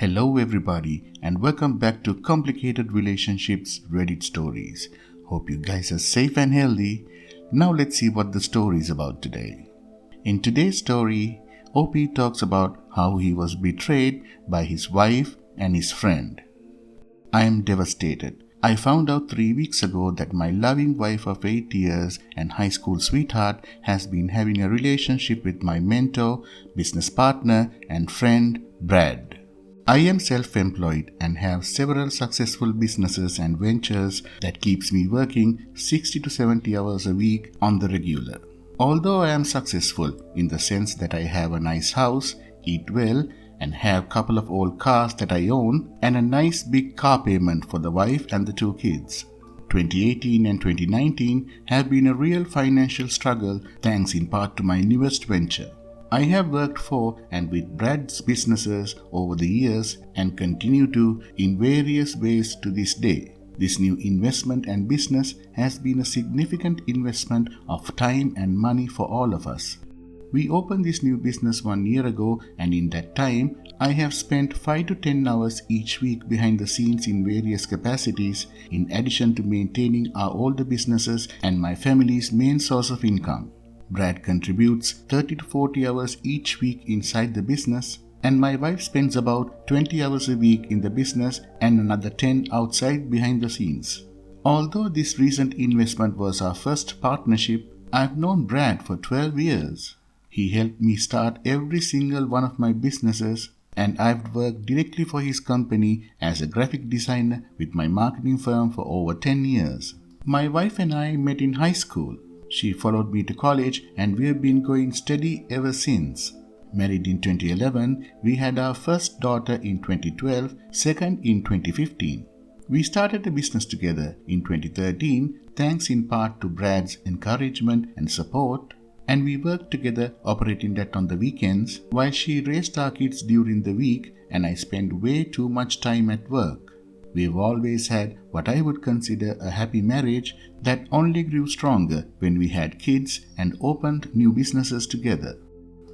Hello, everybody, and welcome back to Complicated Relationships Reddit Stories. Hope you guys are safe and healthy. Now, let's see what the story is about today. In today's story, OP talks about how he was betrayed by his wife and his friend. I am devastated. I found out 3 weeks ago that my loving wife of 8 years and high school sweetheart has been having a relationship with my mentor, business partner, and friend, Brad. I am self-employed and have several successful businesses and ventures that keeps me working 60 to 70 hours a week on the regular. Although I am successful in the sense that I have a nice house, eat well, and have a couple of old cars that I own, and a nice big car payment for the wife and the 2 kids. 2018 and 2019 have been a real financial struggle thanks in part to my newest venture. I have worked for and with Brad's businesses over the years and continue to in various ways to this day. This new investment and business has been a significant investment of time and money for all of us. We opened this new business 1 year ago, and in that time, I have spent 5 to 10 hours each week behind the scenes in various capacities, in addition to maintaining our older businesses and my family's main source of income. Brad contributes 30 to 40 hours each week inside the business, and my wife spends about 20 hours a week in the business and another 10 outside behind the scenes. Although this recent investment was our first partnership, I've known Brad for 12 years. He helped me start every single one of my businesses, and I've worked directly for his company as a graphic designer with my marketing firm for over 10 years. My wife and I met in high school. She followed me to college, and we have been going steady ever since. Married in 2011, we had our first daughter in 2012, second in 2015. We started a business together in 2013, thanks in part to Brad's encouragement and support, and we worked together operating that on the weekends while she raised our kids during the week and I spent way too much time at work. We've always had what I would consider a happy marriage that only grew stronger when we had kids and opened new businesses together.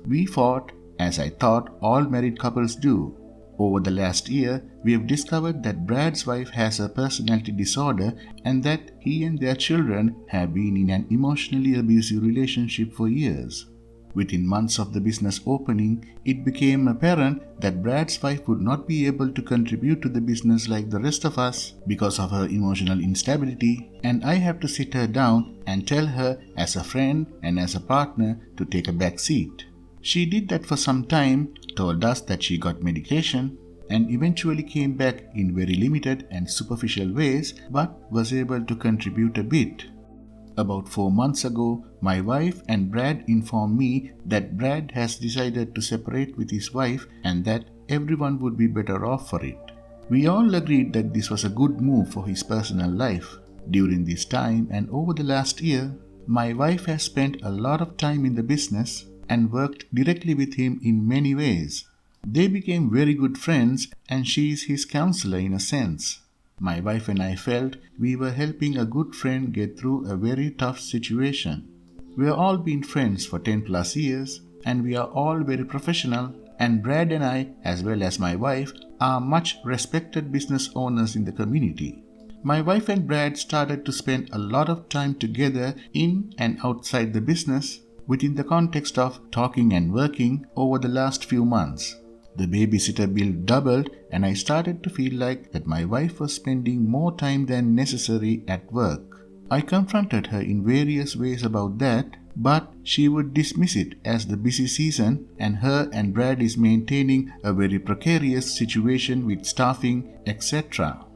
We fought, as I thought all married couples do. Over the last year, we have discovered that Brad's wife has a personality disorder and that he and their children have been in an emotionally abusive relationship for years. Within months of the business opening, it became apparent that Brad's wife would not be able to contribute to the business like the rest of us because of her emotional instability, and I have to sit her down and tell her as a friend and as a partner to take a back seat. She did that for some time, told us that she got medication, and eventually came back in very limited and superficial ways, but was able to contribute a bit. About 4 months ago, my wife and Brad informed me that Brad has decided to separate with his wife and that everyone would be better off for it. We all agreed that this was a good move for his personal life. During this time and over the last year, my wife has spent a lot of time in the business and worked directly with him in many ways. They became very good friends, and she is his counselor in a sense. My wife and I felt we were helping a good friend get through a very tough situation. We have all been friends for 10 plus years, and we are all very professional, and Brad and I, as well as my wife, are much respected business owners in the community. My wife and Brad started to spend a lot of time together in and outside the business within the context of talking and working over the last few months. The babysitter bill doubled, and I started to feel like that my wife was spending more time than necessary at work. I confronted her in various ways about that, but she would dismiss it as the busy season and her and Brad is maintaining a very precarious situation with staffing, etc.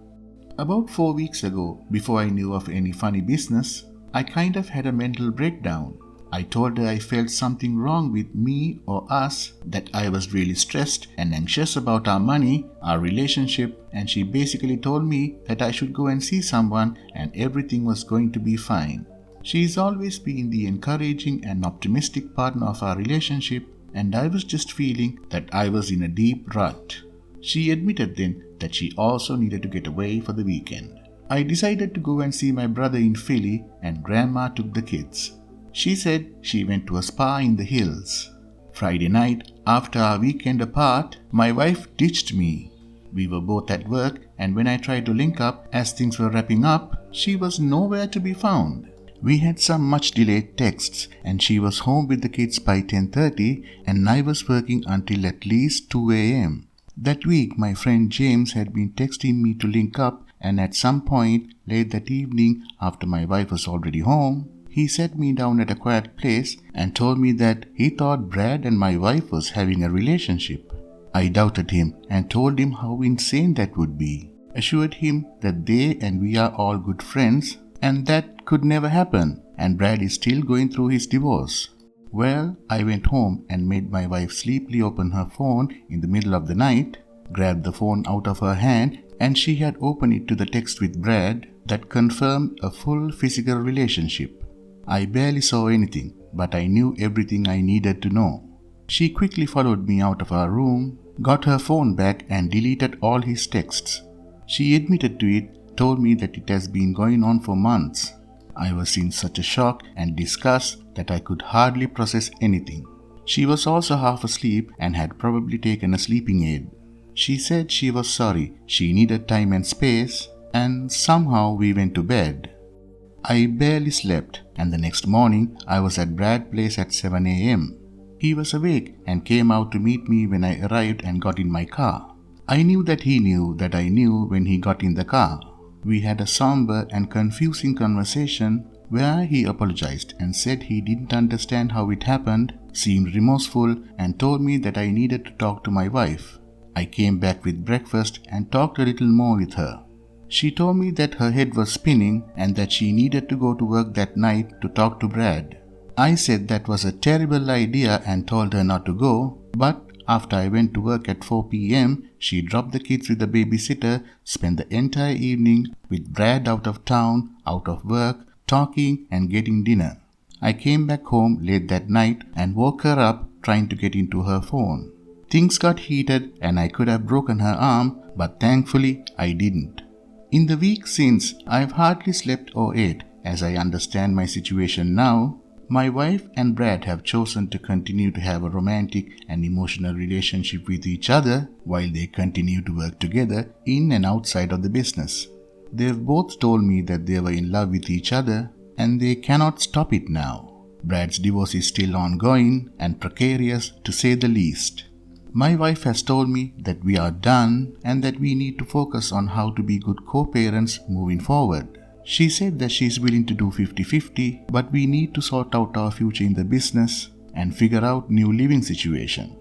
About 4 weeks ago, before I knew of any funny business, I kind of had a mental breakdown. I told her I felt something wrong with me or us, that I was really stressed and anxious about our money, our relationship, and she basically told me that I should go and see someone and everything was going to be fine. She's always been the encouraging and optimistic partner of our relationship, and I was just feeling that I was in a deep rut. She admitted then that she also needed to get away for the weekend. I decided to go and see my brother in Philly, and Grandma took the kids. She said she went to a spa in the hills. Friday night, after our weekend apart, my wife ditched me. We were both at work, and when I tried to link up as things were wrapping up, she was nowhere to be found. We had some much delayed texts, and she was home with the kids by 10:30, and I was working until at least 2 a.m. That week, my friend James had been texting me to link up, and at some point late that evening, after my wife was already home, he sat me down at a quiet place and told me that he thought Brad and my wife was having a relationship. I doubted him and told him how insane that would be, assured him that they and we are all good friends and that could never happen, and Brad is still going through his divorce. Well, I went home and made my wife sleepily open her phone in the middle of the night, grabbed the phone out of her hand, and she had opened it to the text with Brad that confirmed a full physical relationship. I barely saw anything, but I knew everything I needed to know. She quickly followed me out of our room, got her phone back and deleted all his texts. She admitted to it, told me that it has been going on for months. I was in such a shock and disgust that I could hardly process anything. She was also half asleep and had probably taken a sleeping aid. She said she was sorry, she needed time and space, and somehow we went to bed. I barely slept, and the next morning I was at Brad's place at 7 a.m. He was awake and came out to meet me when I arrived and got in my car. I knew that he knew that I knew when he got in the car. We had a somber and confusing conversation where he apologized and said he didn't understand how it happened, seemed remorseful, and told me that I needed to talk to my wife. I came back with breakfast and talked a little more with her. She told me that her head was spinning and that she needed to go to work that night to talk to Brad. I said that was a terrible idea and told her not to go, but after I went to work at 4 p.m., she dropped the kids with the babysitter, spent the entire evening with Brad out of town, out of work, talking and getting dinner. I came back home late that night and woke her up trying to get into her phone. Things got heated and I could have broken her arm, but thankfully I didn't. In the week since, I've hardly slept or ate. As I understand my situation now, my wife and Brad have chosen to continue to have a romantic and emotional relationship with each other while they continue to work together in and outside of the business. They've both told me that they were in love with each other and they cannot stop it now. Brad's divorce is still ongoing and precarious to say the least. My wife has told me that we are done and that we need to focus on how to be good co-parents moving forward. She said that she is willing to do 50-50, but we need to sort out our future in the business and figure out new living situation.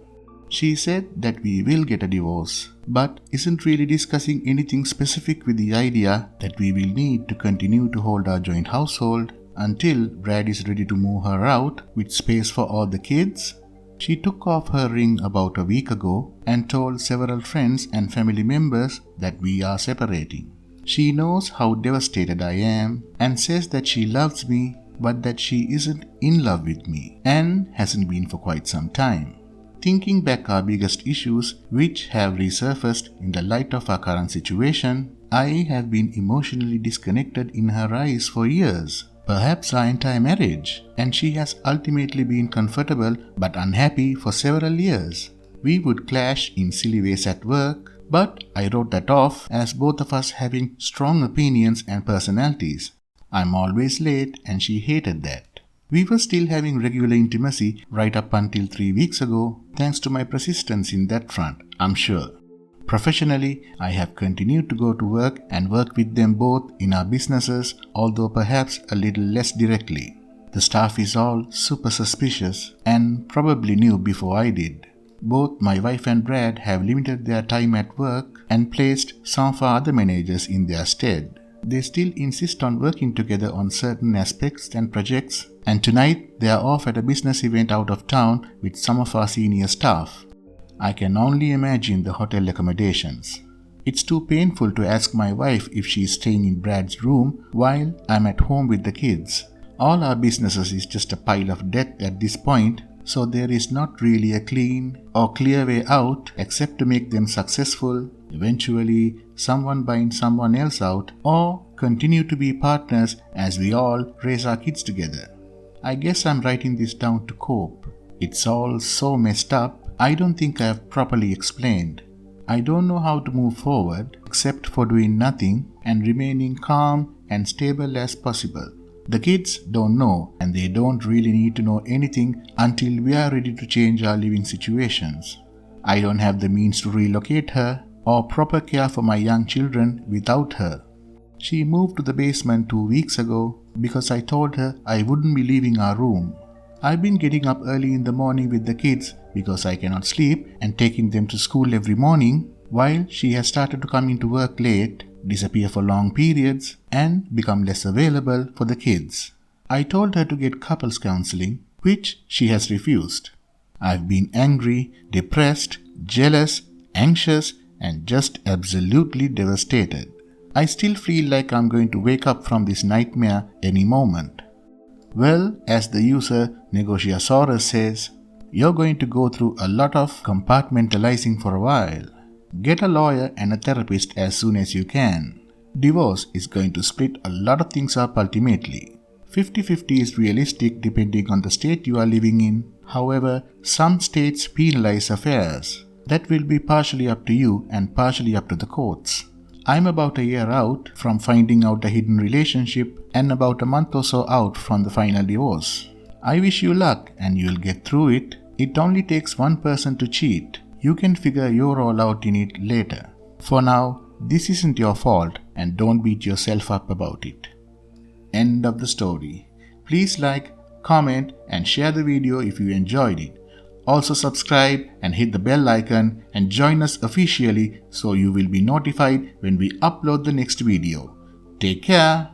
She said that we will get a divorce, but isn't really discussing anything specific with the idea that we will need to continue to hold our joint household until Brad is ready to move her out with space for all the kids. She took off her ring about a week ago and told several friends and family members that we are separating. She knows how devastated I am and says that she loves me but that she isn't in love with me and hasn't been for quite some time. Thinking back our biggest issues which have resurfaced in the light of our current situation, I have been emotionally disconnected in her eyes for years, perhaps our entire marriage, and she has ultimately been comfortable but unhappy for several years. We would clash in silly ways at work, but I wrote that off as both of us having strong opinions and personalities. I'm always late and she hated that. We were still having regular intimacy right up until 3 weeks ago, thanks to my persistence in that front, I'm sure. Professionally, I have continued to go to work and work with them both in our businesses, although perhaps a little less directly. The staff is all super suspicious and probably knew before I did. Both my wife and Brad have limited their time at work and placed some of our other managers in their stead. They still insist on working together on certain aspects and projects, and tonight they are off at a business event out of town with some of our senior staff. I can only imagine the hotel accommodations. It's too painful to ask my wife if she is staying in Brad's room while I'm at home with the kids. All our businesses is just a pile of debt at this point, so there is not really a clean or clear way out except to make them successful, eventually someone buying someone else out, or continue to be partners as we all raise our kids together. I guess I'm writing this down to cope. It's all so messed up, I don't think I have properly explained. I don't know how to move forward except for doing nothing and remaining calm and stable as possible. The kids don't know, and they don't really need to know anything until we are ready to change our living situations. I don't have the means to relocate her or proper care for my young children without her. She moved to the basement 2 weeks ago because I told her I wouldn't be leaving our room. I've been getting up early in the morning with the kids because I cannot sleep and taking them to school every morning, while she has started to come into work late, disappear for long periods, and become less available for the kids. I told her to get couples counseling, which she has refused. I've been angry, depressed, jealous, anxious, and just absolutely devastated. I still feel like I'm going to wake up from this nightmare any moment. Well, as the user Negotiasaurus says, you're going to go through a lot of compartmentalizing for a while. Get a lawyer and a therapist as soon as you can. Divorce is going to split a lot of things up ultimately. 50-50 is realistic depending on the state you are living in. However, some states penalize affairs. That will be partially up to you and partially up to the courts. I'm about a year out from finding out a hidden relationship and about a month or so out from the final divorce. I wish you luck and you'll get through it. It only takes one person to cheat. You can figure your role out in it later. For now, this isn't your fault and don't beat yourself up about it. End of the story. Please like, comment and share the video if you enjoyed it. Also subscribe and hit the bell icon and join us officially so you will be notified when we upload the next video. Take care.